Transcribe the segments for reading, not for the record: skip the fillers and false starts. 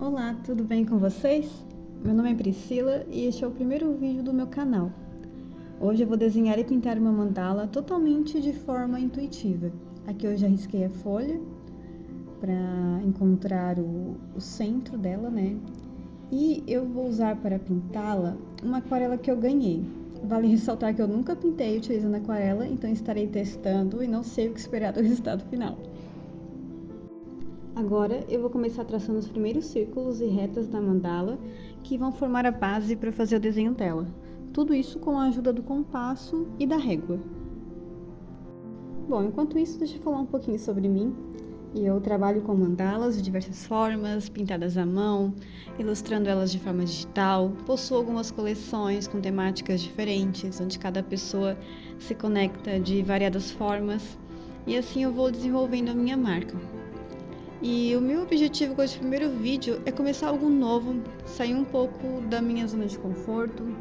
Olá, tudo bem com vocês? Meu nome é Priscila e este é o primeiro vídeo do meu canal. Hoje eu vou desenhar e pintar uma mandala totalmente de forma intuitiva. Aqui eu já risquei a folha para encontrar o centro dela, né? E eu vou usar para pintá-la uma aquarela que eu ganhei. Vale ressaltar que eu nunca pintei utilizando aquarela, então estarei testando e não sei o que esperar do resultado final. Agora eu vou começar traçando os primeiros círculos e retas da mandala que vão formar a base para fazer o desenho dela. Tudo isso com a ajuda do compasso e da régua. Bom, enquanto isso, deixa eu falar um pouquinho sobre mim. Eu trabalho com mandalas de diversas formas, pintadas à mão, ilustrando elas de forma digital. Possuo algumas coleções com temáticas diferentes, onde cada pessoa se conecta de variadas formas. E assim eu vou desenvolvendo a minha marca. E o meu objetivo com esse primeiro vídeo é começar algo novo, sair um pouco da minha zona de conforto.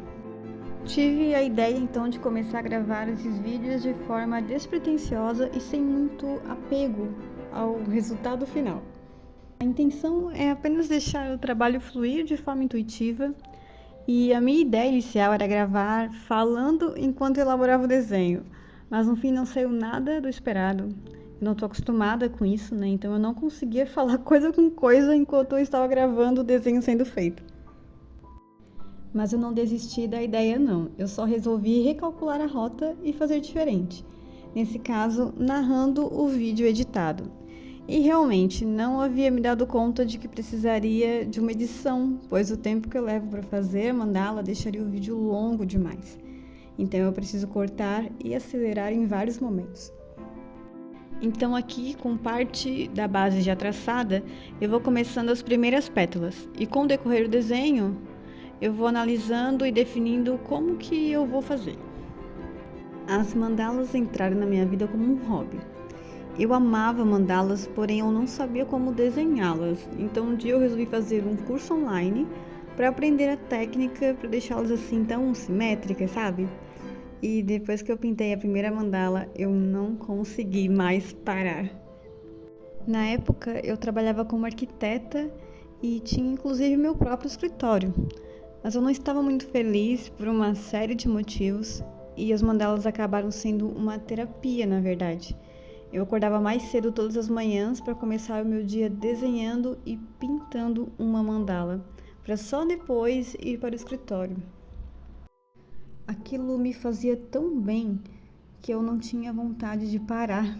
Tive a ideia então de começar a gravar esses vídeos de forma despretensiosa e sem muito apego ao resultado final. A intenção é apenas deixar o trabalho fluir de forma intuitiva e a minha ideia inicial era gravar falando enquanto elaborava o desenho, mas no fim não saiu nada do esperado. Eu não estou acostumada com isso, né? Então eu não conseguia falar coisa com coisa enquanto eu estava gravando o desenho sendo feito. Mas eu não desisti da ideia, não. Eu só resolvi recalcular a rota e fazer diferente. Nesse caso, narrando o vídeo editado. E realmente não havia me dado conta de que precisaria de uma edição, pois o tempo que eu levo para fazer a mandala deixaria o vídeo longo demais. Então eu preciso cortar e acelerar em vários momentos. Então aqui, com parte da base já traçada, eu vou começando as primeiras pétalas. E com o decorrer do desenho, eu vou analisando e definindo como que eu vou fazer. As mandalas entraram na minha vida como um hobby. Eu amava mandalas, porém eu não sabia como desenhá-las. Então um dia eu resolvi fazer um curso online para aprender a técnica para deixá-las assim tão simétricas, sabe? E depois que eu pintei a primeira mandala, eu não consegui mais parar. Na época, eu trabalhava como arquiteta e tinha inclusive meu próprio escritório. Mas eu não estava muito feliz por uma série de motivos e as mandalas acabaram sendo uma terapia, na verdade. Eu acordava mais cedo todas as manhãs para começar o meu dia desenhando e pintando uma mandala, para só depois ir para o escritório. Aquilo me fazia tão bem que eu não tinha vontade de parar.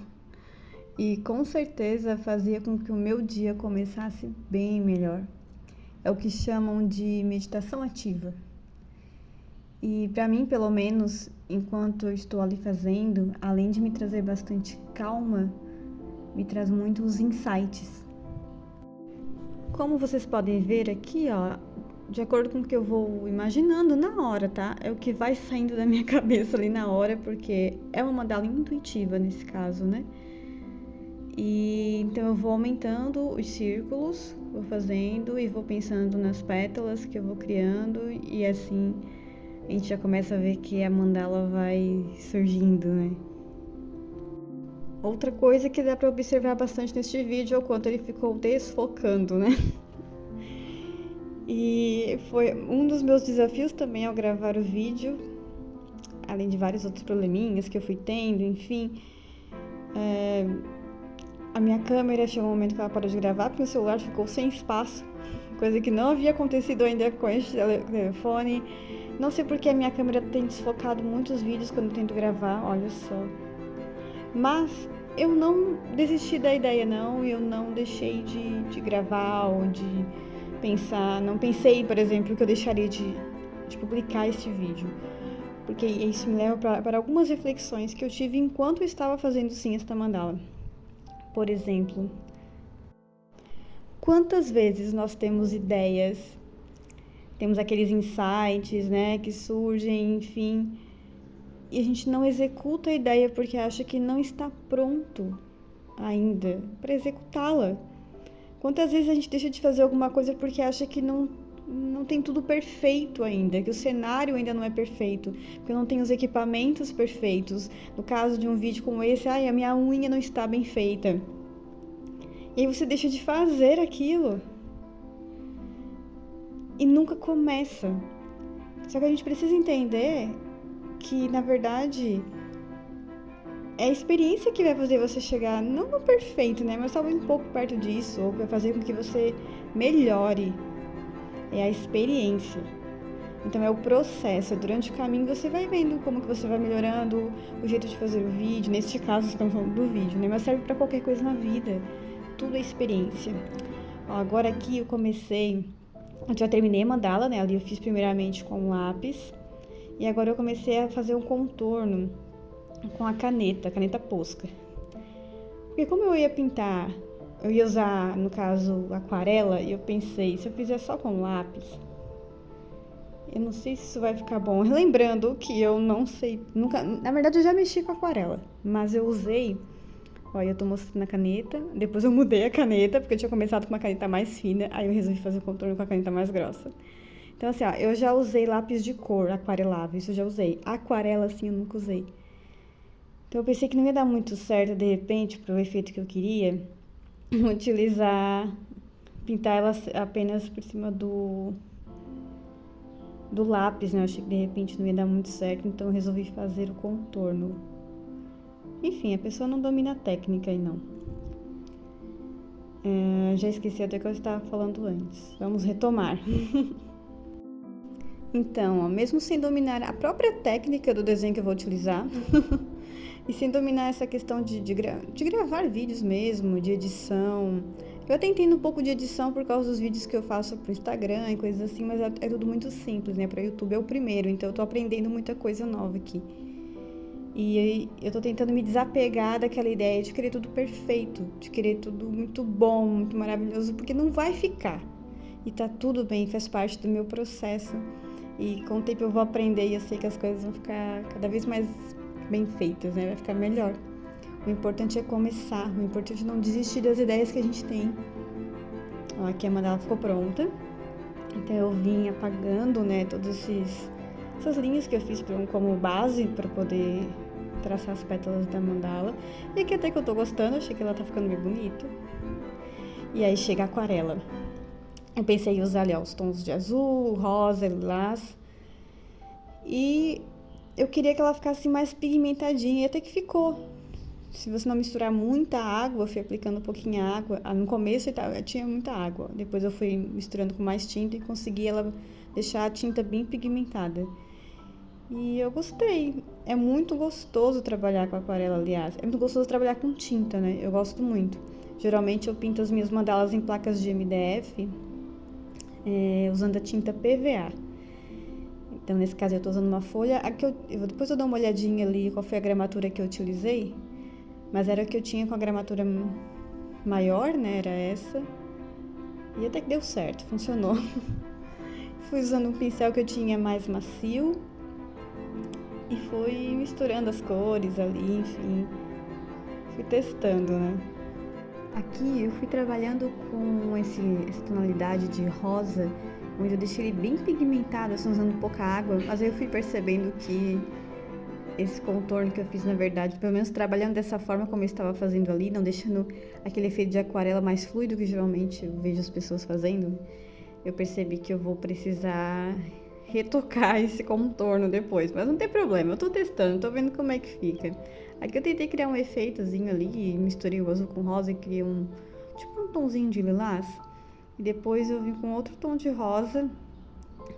E com certeza fazia com que o meu dia começasse bem melhor. É o que chamam de meditação ativa. E para mim, pelo menos, enquanto eu estou ali fazendo, além de me trazer bastante calma, me traz muitos insights. Como vocês podem ver aqui, ó, de acordo com o que eu vou imaginando na hora, tá? É o que vai saindo da minha cabeça ali na hora, porque é uma mandala intuitiva nesse caso, né? E então eu vou aumentando os círculos, vou fazendo e vou pensando nas pétalas que eu vou criando e assim a gente já começa a ver que a mandala vai surgindo, né? Outra coisa que dá para observar bastante neste vídeo é o quanto ele ficou desfocando, né? E foi um dos meus desafios também ao gravar o vídeo, além de vários outros probleminhas que eu fui tendo, enfim. A minha câmera chegou um momento que ela parou de gravar porque o celular ficou sem espaço, coisa que não havia acontecido ainda com este telefone. Não sei porque a minha câmera tem desfocado muitos vídeos quando eu tento gravar, olha só. Mas eu não desisti da ideia não, eu não deixei de gravar ou de pensar, não pensei, por exemplo, que eu deixaria de publicar este vídeo, porque isso me leva para algumas reflexões que eu tive enquanto eu estava fazendo sim esta mandala. Por exemplo, quantas vezes nós temos ideias, temos aqueles insights, né, que surgem, enfim, e a gente não executa a ideia porque acha que não está pronto ainda para executá-la. Quantas vezes a gente deixa de fazer alguma coisa porque acha que não tem tudo perfeito ainda, que o cenário ainda não é perfeito, porque não tem os equipamentos perfeitos. No caso de um vídeo como esse, a minha unha não está bem feita. E aí você deixa de fazer aquilo. e nunca começa. Só que a gente precisa entender que, na verdade, é a experiência que vai fazer você chegar, não no perfeito, né? Mas talvez um pouco perto disso, ou vai fazer com que você melhore. É a experiência. Então é o processo, durante o caminho você vai vendo como que você vai melhorando o jeito de fazer o vídeo. Neste caso, estamos falando do vídeo, né? Mas serve para qualquer coisa na vida. Tudo é experiência. Ó, agora aqui eu já terminei a mandala, né? Ali eu fiz primeiramente com lápis. E agora eu comecei a fazer um contorno com a caneta Posca. Porque como eu ia pintar, eu ia usar, no caso, aquarela, e eu pensei, se eu fizer só com lápis, eu não sei se isso vai ficar bom. Lembrando que eu não sei, nunca, na verdade eu já mexi com aquarela, mas eu usei, olha, eu tô mostrando a caneta, depois eu mudei a caneta, porque eu tinha começado com uma caneta mais fina, aí eu resolvi fazer o contorno com a caneta mais grossa. Então assim, ó, eu já usei lápis de cor aquarelável, isso eu já usei. Aquarela, assim, eu nunca usei. Então eu pensei que não ia dar muito certo, de repente, pro efeito que eu queria, pintar ela apenas por cima do lápis, né? Eu achei que de repente não ia dar muito certo, então eu resolvi fazer o contorno. Enfim, a pessoa não domina a técnica aí não. Já esqueci até o que eu estava falando antes. Vamos retomar. Então, ó, mesmo sem dominar a própria técnica do desenho que eu vou utilizar, e sem dominar essa questão de gravar vídeos mesmo, de edição. Eu até entendo um pouco de edição por causa dos vídeos que eu faço pro Instagram e coisas assim, mas é tudo muito simples, né? Para YouTube é o primeiro, então eu tô aprendendo muita coisa nova aqui. E eu tô tentando me desapegar daquela ideia de querer tudo perfeito, de querer tudo muito bom, muito maravilhoso, porque não vai ficar. E tá tudo bem, faz parte do meu processo. E com o tempo eu vou aprender e eu sei que as coisas vão ficar cada vez mais bem feitas, né? Vai ficar melhor. O importante é começar, o importante é não desistir das ideias que a gente tem. Ó, aqui a mandala ficou pronta. Então eu vim apagando, né, todas essas linhas que eu fiz como base para poder traçar as pétalas da mandala. E aqui até que eu tô gostando, achei que ela tá ficando bem bonita. E aí chega a aquarela. Eu pensei em usar ali, ó, os tons de azul, rosa, lilás. E eu queria que ela ficasse mais pigmentadinha, e até que ficou. Se você não misturar muita água, eu fui aplicando um pouquinho de água. No começo tinha muita água. Depois eu fui misturando com mais tinta e consegui deixar a tinta bem pigmentada. E eu gostei. É muito gostoso trabalhar com aquarela, aliás. É muito gostoso trabalhar com tinta, né? Eu gosto muito. Geralmente eu pinto as minhas mandalas em placas de MDF, usando a tinta PVA. Então, nesse caso, eu tô usando uma folha. Depois eu dou uma olhadinha ali qual foi a gramatura que eu utilizei. Mas era a que eu tinha com a gramatura maior, né? Era essa. E até que deu certo, funcionou. Fui usando um pincel que eu tinha mais macio. E fui misturando as cores ali, enfim. Fui testando, né? Aqui eu fui trabalhando com essa tonalidade de rosa, onde eu deixei ele bem pigmentado, assim, usando pouca água. Mas aí eu fui percebendo que esse contorno que eu fiz, na verdade, pelo menos trabalhando dessa forma como eu estava fazendo ali, não deixando aquele efeito de aquarela mais fluido que geralmente eu vejo as pessoas fazendo, eu percebi que eu vou precisar retocar esse contorno depois. Mas não tem problema, eu tô testando, tô vendo como é que fica. Aqui eu tentei criar um efeitozinho ali, misturei o azul com rosa e criei um tonzinho de lilás. E depois eu vim com outro tom de rosa,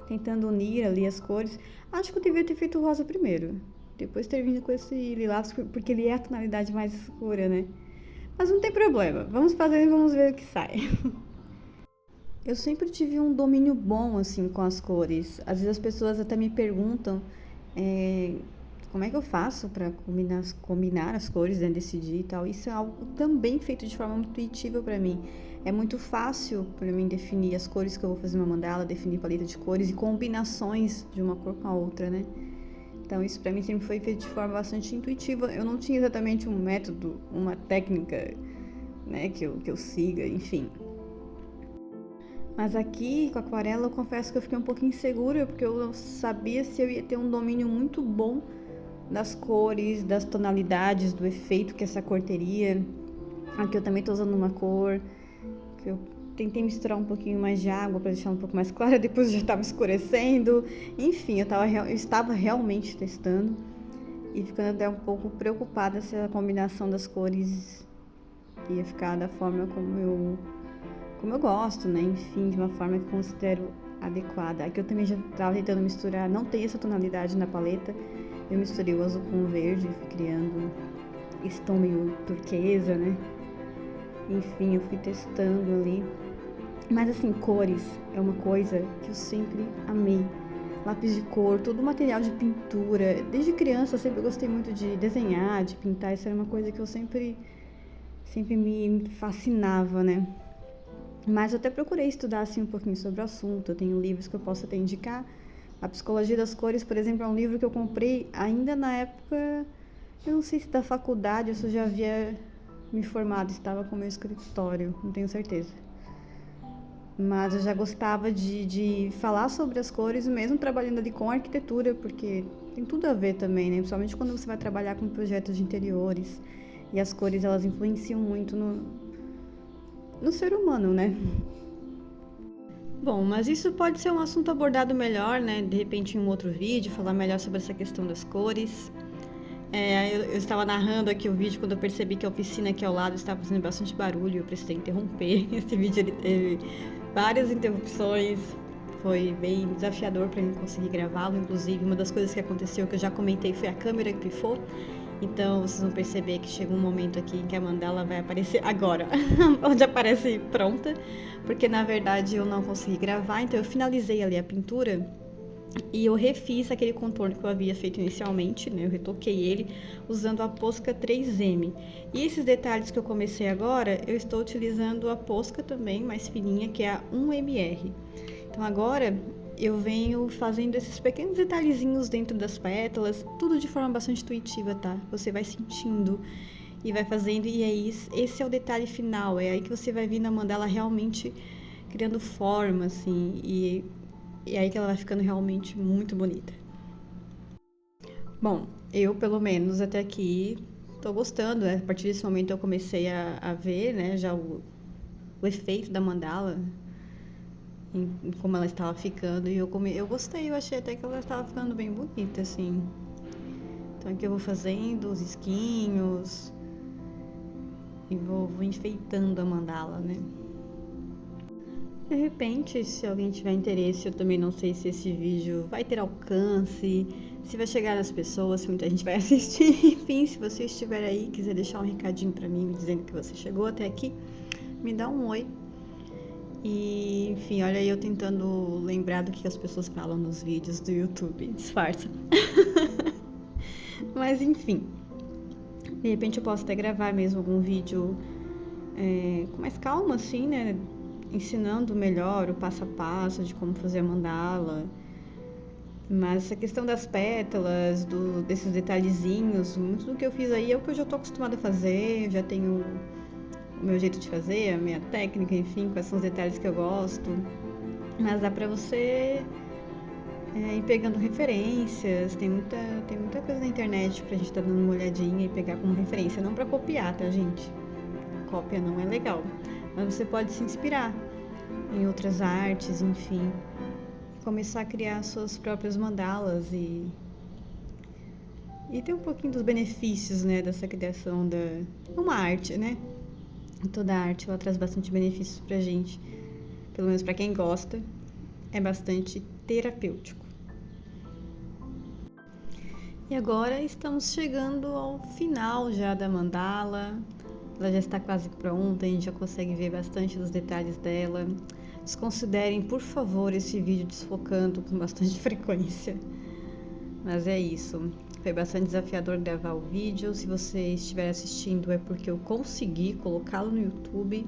tentando unir ali as cores. Acho que eu devia ter feito o rosa primeiro, depois ter vindo com esse lilás, porque ele é a tonalidade mais escura, né? Mas não tem problema, vamos fazer e vamos ver o que sai. Eu sempre tive um domínio bom, assim, com as cores. Às vezes as pessoas até me perguntam como é que eu faço para combinar as cores, né, decidir e tal. Isso é algo também feito de forma muito intuitiva para mim. É muito fácil para mim definir as cores que eu vou fazer uma mandala, definir paleta de cores e combinações de uma cor com a outra, né? Então isso para mim sempre foi feito de forma bastante intuitiva. Eu não tinha exatamente um método, uma técnica, né, que eu siga, enfim. Mas aqui, com a aquarela, eu confesso que eu fiquei um pouco insegura, porque eu não sabia se eu ia ter um domínio muito bom das cores, das tonalidades, do efeito que essa cor teria. Aqui eu também tô usando uma cor que eu tentei misturar um pouquinho mais de água para deixar um pouco mais clara, depois já estava escurecendo. Enfim, eu estava realmente testando e ficando até um pouco preocupada se a combinação das cores ia ficar da forma como eu gosto, né? Enfim, de uma forma que considero adequada. Aqui eu também já estava tentando misturar, não tem essa tonalidade na paleta. Eu misturei o azul com o verde, fui criando esse tom meio turquesa, né? Enfim, eu fui testando ali. Mas assim, cores é uma coisa que eu sempre amei. Lápis de cor, todo material de pintura. Desde criança eu sempre gostei muito de desenhar, de pintar. Isso era uma coisa que eu sempre me fascinava, né? Mas eu até procurei estudar assim um pouquinho sobre o assunto. Eu tenho livros que eu posso até indicar. A Psicologia das Cores, por exemplo, é um livro que eu comprei ainda na época, eu não sei se da faculdade ou se eu já havia me formado, estava com o meu escritório, não tenho certeza. Mas eu já gostava de falar sobre as cores, mesmo trabalhando ali com arquitetura, porque tem tudo a ver também, né? Principalmente quando você vai trabalhar com projetos de interiores. E as cores, elas influenciam muito no ser humano, né? Bom, mas isso pode ser um assunto abordado melhor, né? De repente em um outro vídeo, falar melhor sobre essa questão das cores. Eu estava narrando aqui o vídeo quando eu percebi que a oficina aqui ao lado estava fazendo bastante barulho, eu precisei interromper. Esse vídeo ele teve várias interrupções, foi bem desafiador para mim conseguir gravá-lo. Inclusive, uma das coisas que aconteceu, que eu já comentei, foi a câmera que pifou. Então, vocês vão perceber que chega um momento aqui em que a mandala vai aparecer agora, onde aparece pronta, porque na verdade eu não consegui gravar, então eu finalizei ali a pintura e eu refiz aquele contorno que eu havia feito inicialmente, né? Eu retoquei ele usando a Posca 3M. E esses detalhes que eu comecei agora, eu estou utilizando a Posca também, mais fininha, que é a 1mr. Então agora eu venho fazendo esses pequenos detalhezinhos dentro das pétalas, tudo de forma bastante intuitiva, tá? Você vai sentindo e vai fazendo, e é isso, esse é o detalhe final, é aí que você vai vir na mandala realmente criando forma, assim, e é aí que ela vai ficando realmente muito bonita. Bom, eu pelo menos até aqui tô gostando, né? A partir desse momento eu comecei a ver, né, já o efeito da mandala, em como ela estava ficando, e eu gostei, eu achei até que ela estava ficando bem bonita, assim. Então aqui eu vou fazendo os risquinhos e vou enfeitando a mandala, né? De repente, se alguém tiver interesse, eu também não sei se esse vídeo vai ter alcance, se vai chegar nas pessoas, se muita gente vai assistir. Enfim, se você estiver aí e quiser deixar um recadinho pra mim, me dizendo que você chegou até aqui, me dá um oi. E, enfim, olha aí eu tentando lembrar do que as pessoas falam nos vídeos do YouTube. Disfarça. Mas, enfim. De repente eu posso até gravar mesmo algum vídeo com mais calma, assim, né? Ensinando melhor o passo a passo de como fazer a mandala. Mas essa questão das pétalas, desses detalhezinhos, muito do que eu fiz aí é o que eu já tô acostumada a fazer, já tenho o meu jeito de fazer, a minha técnica, enfim, quais são os detalhes que eu gosto. Mas dá pra você ir pegando referências, tem muita coisa na internet pra gente estar dando uma olhadinha e pegar como referência, não pra copiar, tá, gente? Cópia não é legal, mas você pode se inspirar em outras artes, enfim, começar a criar suas próprias mandalas e ter um pouquinho dos benefícios, né, dessa criação uma arte, né? Toda arte, ela traz bastante benefícios pra gente, pelo menos pra quem gosta, é bastante terapêutico. E agora estamos chegando ao final já da mandala. Ela já está quase pronta, a gente já consegue ver bastante dos detalhes dela. Desconsiderem, por favor, esse vídeo desfocando com bastante frequência. Mas é isso. Foi bastante desafiador gravar o vídeo. Se você estiver assistindo é porque eu consegui colocá-lo no YouTube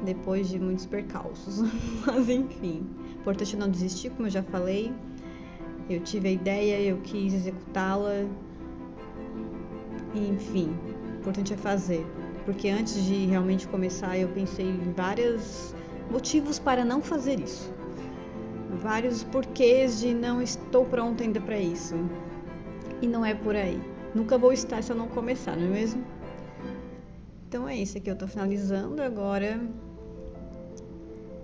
depois de muitos percalços. Mas enfim, importante não desistir, como eu já falei. Eu tive a ideia, eu quis executá-la. Enfim, o importante é fazer. Porque antes de realmente começar, eu pensei em vários motivos para não fazer isso. Vários porquês de não estou pronta ainda para isso. E não é por aí. Nunca vou estar se eu não começar, não é mesmo? Então é isso aqui, eu tô finalizando agora.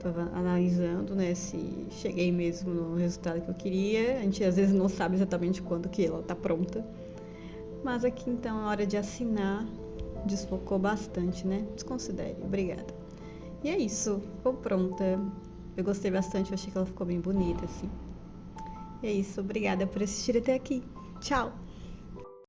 Tava analisando, né, se cheguei mesmo no resultado que eu queria. A gente às vezes não sabe exatamente quando que ela tá pronta. Mas aqui então é hora de assinar. Desfocou bastante, né? Desconsidere. Obrigada. E é isso. Ficou pronta. Eu gostei bastante. Eu achei que ela ficou bem bonita, assim. E é isso. Obrigada por assistir até aqui. Tchau!